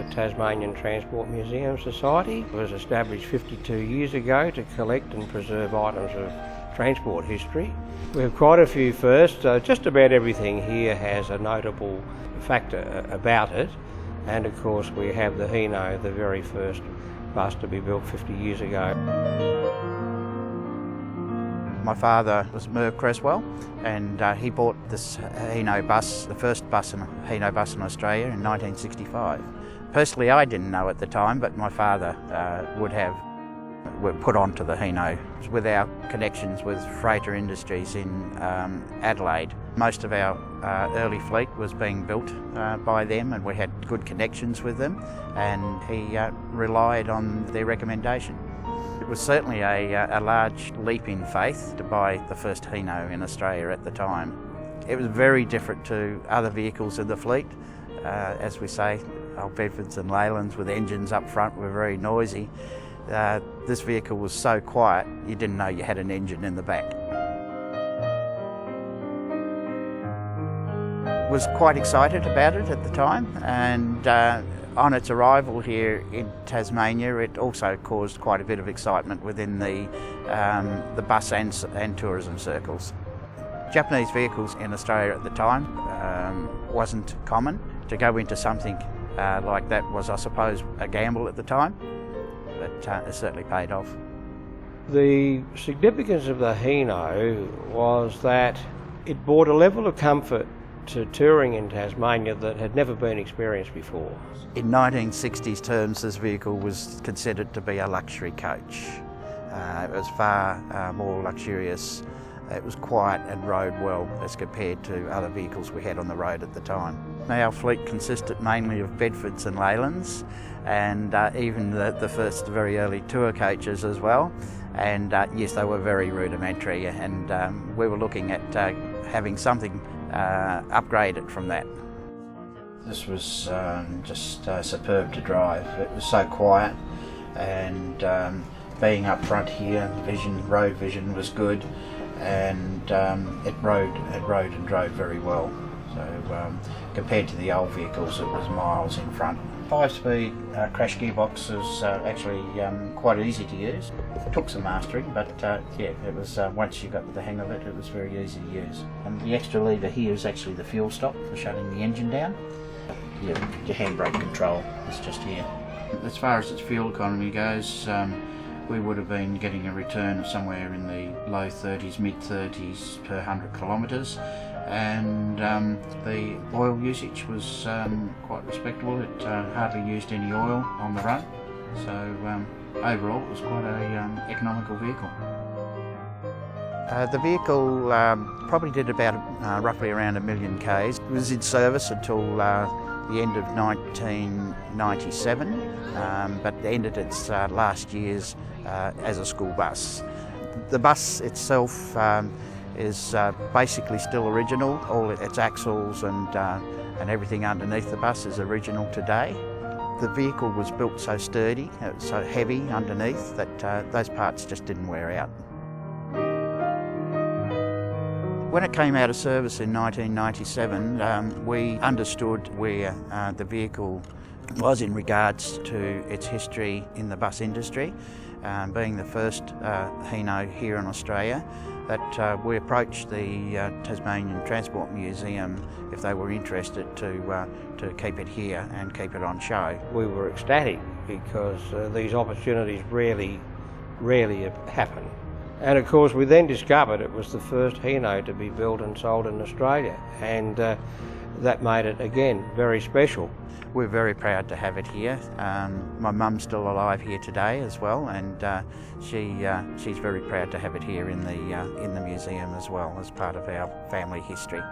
the Tasmanian Transport Museum Society. It was established 52 years ago to collect and preserve items of transport history. We have quite a few firsts. Just about everything here has a notable factor about it. And of course we have the Hino, the very first bus to be built 50 years ago. My father was Merv Cresswell, and he bought this Hino bus, the first Hino bus in Australia, in 1965. Personally, I didn't know at the time, but my father were put onto the Hino with our connections with freighter industries in Adelaide. Most of our early fleet was being built by them, and we had good connections with them, and he relied on their recommendation. It was certainly a large leap in faith to buy the first Hino in Australia at the time. It was very different to other vehicles in the fleet. As we say, old Bedfords and Leylands with engines up front were very noisy. This vehicle was so quiet you didn't know you had an engine in the back. Was quite excited about it at the time, and on its arrival here in Tasmania, it also caused quite a bit of excitement within the bus and tourism circles. Japanese vehicles in Australia at the time wasn't common. To go into something like that was, I suppose, a gamble at the time, but it certainly paid off. The significance of the Hino was that it brought a level of comfort to touring in Tasmania that had never been experienced before. In 1960s terms, this vehicle was considered to be a luxury coach. It was far more luxurious. It was quiet and rode well as compared to other vehicles we had on the road at the time. Our fleet consisted mainly of Bedfords and Leylands, and even the first very early tour coaches as well. And yes, they were very rudimentary, and we were looking at having something upgraded from that. This was just superb to drive. It was so quiet, and being up front here, road vision was good, and it rode and drove very well. So compared to the old vehicles, it was miles in front. 5-speed crash gearbox was actually quite easy to use. It took some mastering, but yeah, it was once you got the hang of it, it was very easy to use. And the extra lever here is actually the fuel stop for shutting the engine down. Your handbrake control is just here. As far as its fuel economy goes, we would have been getting a return of somewhere in the low 30s, mid 30s per 100 kilometres. And the oil usage was quite respectable. It hardly used any oil on the run, so overall it was quite an economical vehicle. The vehicle probably did about roughly around 1 million k's. It was in service until the end of 1997, but ended its last years as a school bus. The bus itself is basically still original. All its axles and everything underneath the bus is original today. The vehicle was built so sturdy, it was so heavy underneath that those parts just didn't wear out. When it came out of service in 1997, we understood where the vehicle was in regards to its history in the bus industry, being the first Hino here in Australia. That we approached the Tasmanian Transport Museum if they were interested to keep it here and keep it on show. We were ecstatic because these opportunities rarely happen. And of course we then discovered it was the first Hino to be built and sold in Australia, and that made it again very special. We're very proud to have it here. My mum's still alive here today as well, and she's very proud to have it here in the museum as well as part of our family history.